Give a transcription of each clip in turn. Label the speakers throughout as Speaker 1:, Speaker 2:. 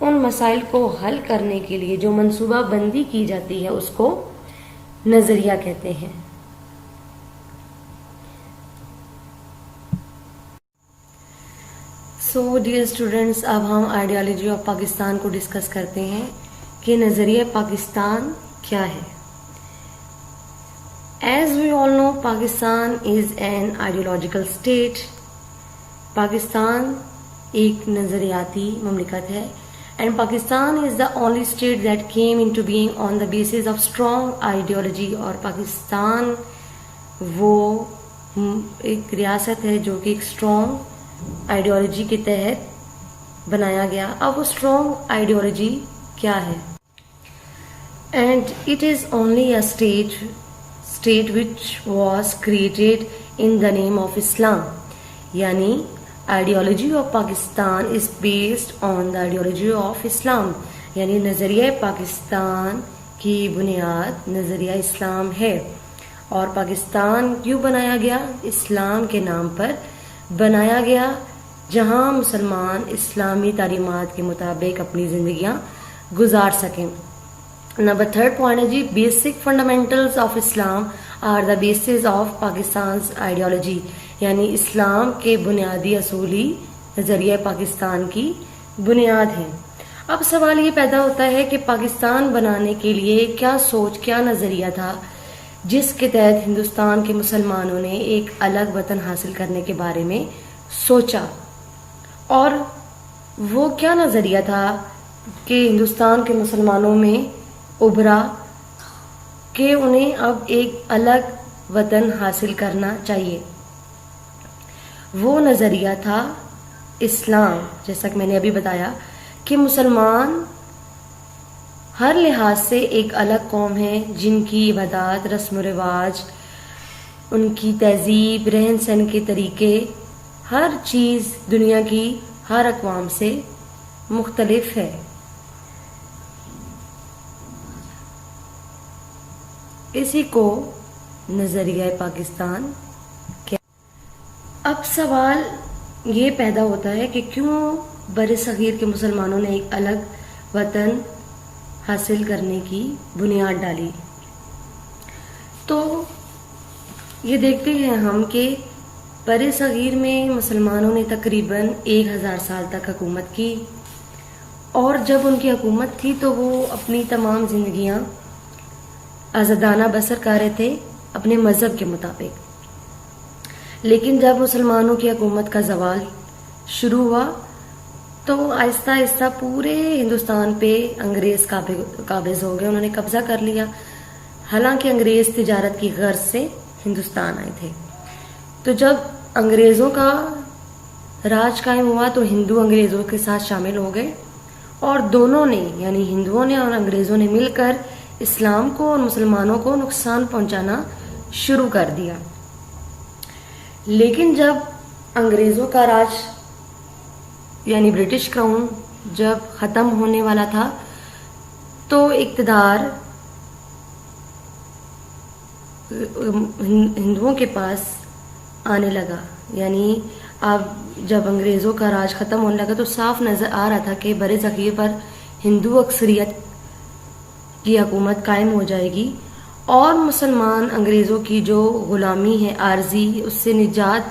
Speaker 1: ان مسائل کو حل کرنے کے لیے جو منصوبہ بندی کی جاتی ہے اس کو نظریہ کہتے ہیں. سو ڈیئر اسٹوڈینٹس، اب ہم آئیڈیالوجی آف پاکستان کو ڈسکس کرتے ہیں کہ نظریہ پاکستان کیا ہے. As we all know, Pakistan is an ideological state. Pakistan ایک نظریاتی مملکت ہے. And Pakistan is the only state that came into being on the basis of strong ideology. اور پاکستان وہ ایک ریاست ہے جو کہ ایک اسٹرانگ آئیڈیالوجی کے تحت بنایا گیا. اب وہ اسٹرانگ آئیڈیالوجی کیا ہے؟ And it is only a state which was created in the name of Islam. یعنی ideology of Pakistan is based on the ideology of Islam. یعنی نظریہ پاکستان کی بنیاد نظریہ اسلام ہے. اور پاکستان کیوں بنایا گیا؟ اسلام کے نام پر بنایا گیا، جہاں مسلمان اسلامی تعلیمات کے مطابق اپنی زندگیاں گزار سکیں. نمبر 3 پوائنٹ ہے جی، basic fundamentals of Islam are the bases of Pakistan's ideology. یعنی اسلام کے بنیادی اصولی نظریہ پاکستان کی بنیاد ہیں. اب سوال یہ پیدا ہوتا ہے کہ پاکستان بنانے کے لیے کیا سوچ، کیا نظریہ تھا جس کے تحت ہندوستان کے مسلمانوں نے ایک الگ وطن حاصل کرنے کے بارے میں سوچا، اور وہ کیا نظریہ تھا کہ ہندوستان کے مسلمانوں میں ابھرا کہ انہیں اب ایک الگ وطن حاصل کرنا چاہیے. وہ نظریہ تھا اسلام. جیسا کہ میں نے ابھی بتایا کہ مسلمان ہر لحاظ سے ایک الگ قوم ہے، جن کی عبادات، رسم و رواج، ان کی تہذیب، رہن سہن کے طریقے، ہر چیز دنیا کی ہر اقوام سے مختلف ہے. اسی کو نظریہ پاکستان کیا. اب سوال یہ پیدا ہوتا ہے کہ کیوں بر صغیر کے مسلمانوں نے ایک الگ وطن حاصل کرنے کی بنیاد ڈالی. تو یہ دیکھتے ہیں ہم کہ بر صغیر میں مسلمانوں نے تقریباً 1000 سال تک حکومت کی، اور جب ان کی حکومت تھی تو وہ اپنی تمام زندگیاں آزادانہ بسر کر رہے تھے اپنے مذہب کے مطابق. لیکن جب مسلمانوں کی حکومت کا زوال شروع ہوا تو آہستہ آہستہ پورے ہندوستان پہ انگریز قابض ہو گئے، انہوں نے قبضہ کر لیا. حالانکہ انگریز تجارت کی غرض سے ہندوستان آئے تھے. تو جب انگریزوں کا راج قائم ہوا تو ہندو انگریزوں کے ساتھ شامل ہو گئے، اور دونوں نے یعنی ہندوؤں نے اور انگریزوں نے مل کر اسلام کو اور مسلمانوں کو نقصان پہنچانا شروع کر دیا. لیکن جب انگریزوں کا راج یعنی برٹش کراؤن جب ختم ہونے والا تھا تو اقتدار ہندوؤں کے پاس آنے لگا. یعنی اب جب انگریزوں کا راج ختم ہونے لگا تو صاف نظر آ رہا تھا کہ بر صغیر پر ہندو اکثریت کی حکومت قائم ہو جائے گی، اور مسلمان انگریزوں کی جو غلامی ہے عارضی، اس سے نجات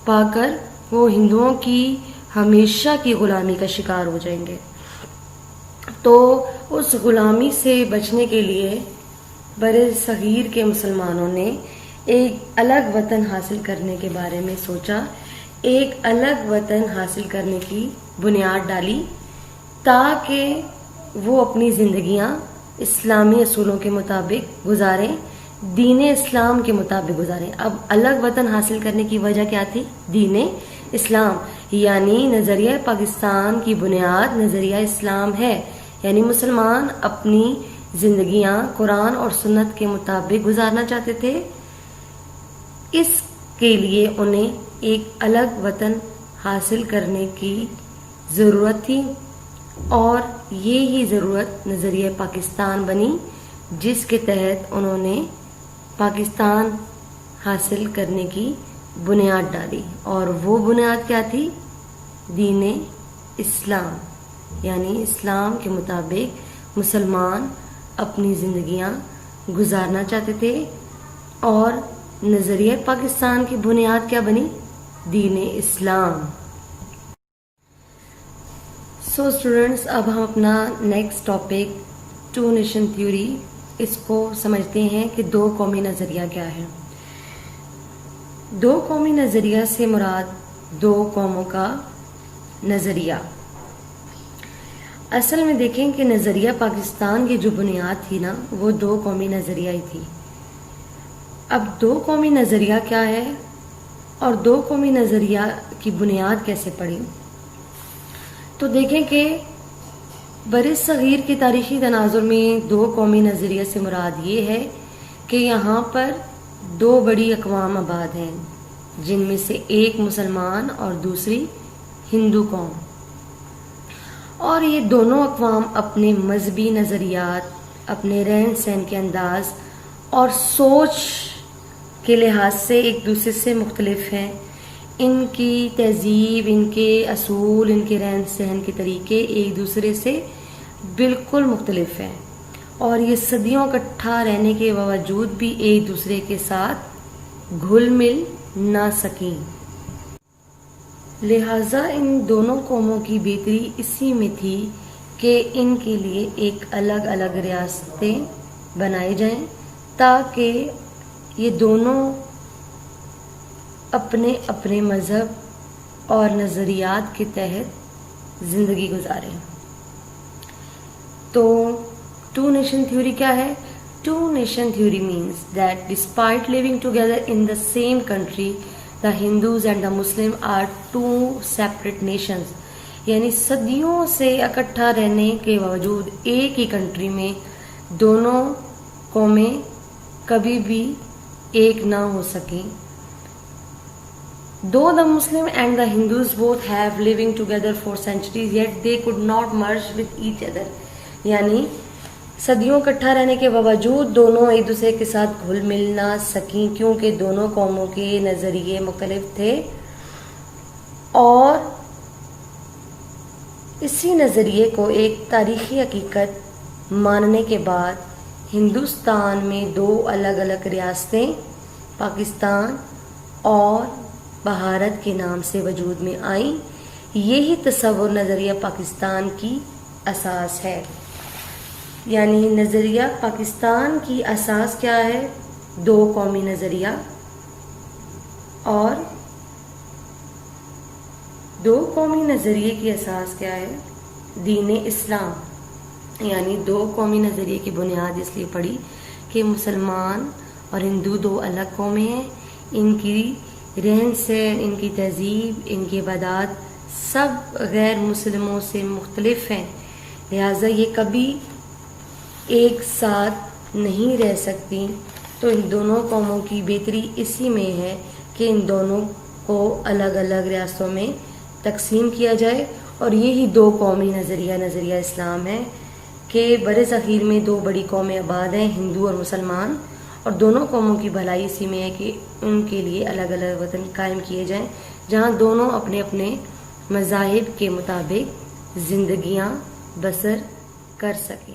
Speaker 1: پا کر وہ ہندوؤں کی ہمیشہ کی غلامی کا شکار ہو جائیں گے. تو اس غلامی سے بچنے کے لیے بر صغیر کے مسلمانوں نے ایک الگ وطن حاصل کرنے کے بارے میں سوچا، ایک الگ وطن حاصل کرنے کی بنیاد ڈالی تاکہ وہ اپنی زندگیاں اسلامی اصولوں کے مطابق گزاریں، دین اسلام کے مطابق گزاریں. اب الگ وطن حاصل کرنے کی وجہ کیا تھی؟ دین اسلام. یعنی نظریہ پاکستان کی بنیاد نظریہ اسلام ہے. یعنی مسلمان اپنی زندگیاں قرآن اور سنت کے مطابق گزارنا چاہتے تھے. اس کے لیے انہیں ایک الگ وطن حاصل کرنے کی ضرورت تھی، اور یہی ضرورت نظریہ پاکستان بنی، جس کے تحت انہوں نے پاکستان حاصل کرنے کی بنیاد ڈالی. اور وہ بنیاد کیا تھی؟ دین اسلام. یعنی اسلام کے مطابق مسلمان اپنی زندگیاں گزارنا چاہتے تھے، اور نظریہ پاکستان کی بنیاد کیا بنی؟ دین اسلام۔ سو اسٹوڈنٹس، اب ہم اپنا next topic two nation theory اس کو سمجھتے ہیں کہ دو قومی نظریہ کیا ہے۔ دو قومی نظریہ سے مراد دو قوموں کا نظریہ۔ اصل میں دیکھیں کہ نظریہ پاکستان کی جو بنیاد تھی نا، وہ دو قومی نظریہ ہی تھی۔ اب دو قومی نظریہ کیا ہے اور دو قومی نظریہ کی بنیاد کیسے پڑی؟ تو دیکھیں کہ بر صغیر کے تاریخی تناظر میں دو قومی نظریہ سے مراد یہ ہے کہ یہاں پر دو بڑی اقوام آباد ہیں، جن میں سے ایک مسلمان اور دوسری ہندو قوم، اور یہ دونوں اقوام اپنے مذہبی نظریات، اپنے رہن سہن کے انداز اور سوچ کے لحاظ سے ایک دوسرے سے مختلف ہیں۔ ان کی تہذیب، ان کے اصول، ان کے رہن سہن کے طریقے ایک دوسرے سے بالکل مختلف ہیں، اور یہ صدیوں اکٹھا رہنے کے باوجود بھی ایک دوسرے کے ساتھ گھل مل نہ سکیں۔ لہٰذا ان دونوں قوموں کی بہتری اسی میں تھی کہ ان کے لیے ایک الگ الگ ریاستیں بنائی جائیں، تاکہ یہ دونوں اپنے اپنے مذہب اور نظریات کے تحت زندگی گزاریں۔ تو ٹو نیشن تھیوری کیا ہے؟ Two nation theory means that despite living together in the same country, the Hindus and the Muslim are two separate nations. یعنی صدیوں سے اکٹھا رہنے کے باوجود ایک ہی کنٹری میں دونوں قومیں کبھی بھی ایک نہ ہو سکیں۔ Though the Muslim and the Hindus both have living together for centuries, yet they could not merge with each other. یعنی صدیوں اکٹھا رہنے کے باوجود دونوں ایک دوسرے کے ساتھ گھل مل نہ سکیں، کیونکہ دونوں قوموں کے نظریے مختلف تھے، اور اسی نظریے کو ایک تاریخی حقیقت ماننے کے بعد ہندوستان میں دو الگ الگ ریاستیں پاکستان اور بھارت کے نام سے وجود میں آئیں۔ یہی تصور نظریہ پاکستان کی اساس ہے۔ یعنی نظریہ پاکستان کی اساس کیا ہے؟ دو قومی نظریہ، اور دو قومی نظریے کی اساس کیا ہے؟ دین اسلام۔ یعنی دو قومی نظریے کی بنیاد اس لیے پڑی کہ مسلمان اور ہندو دو الگ قومیں ہیں، ان کی رہن سہن، ان کی تہذیب، ان کی عبادات سب غیر مسلموں سے مختلف ہیں، لہٰذا یہ کبھی ایک ساتھ نہیں رہ سکتی۔ تو ان دونوں قوموں کی بہتری اسی میں ہے کہ ان دونوں کو الگ الگ ریاستوں میں تقسیم کیا جائے، اور یہی دو قومی نظریہ اسلام ہے کہ بر صغیر میں دو بڑی قومیں آباد ہیں، ہندو اور مسلمان، اور دونوں قوموں کی بھلائی اسی میں ہے کہ ان کے لیے الگ الگ وطن قائم کیے جائیں، جہاں دونوں اپنے اپنے مذاہب کے مطابق زندگیاں بسر کر سکیں۔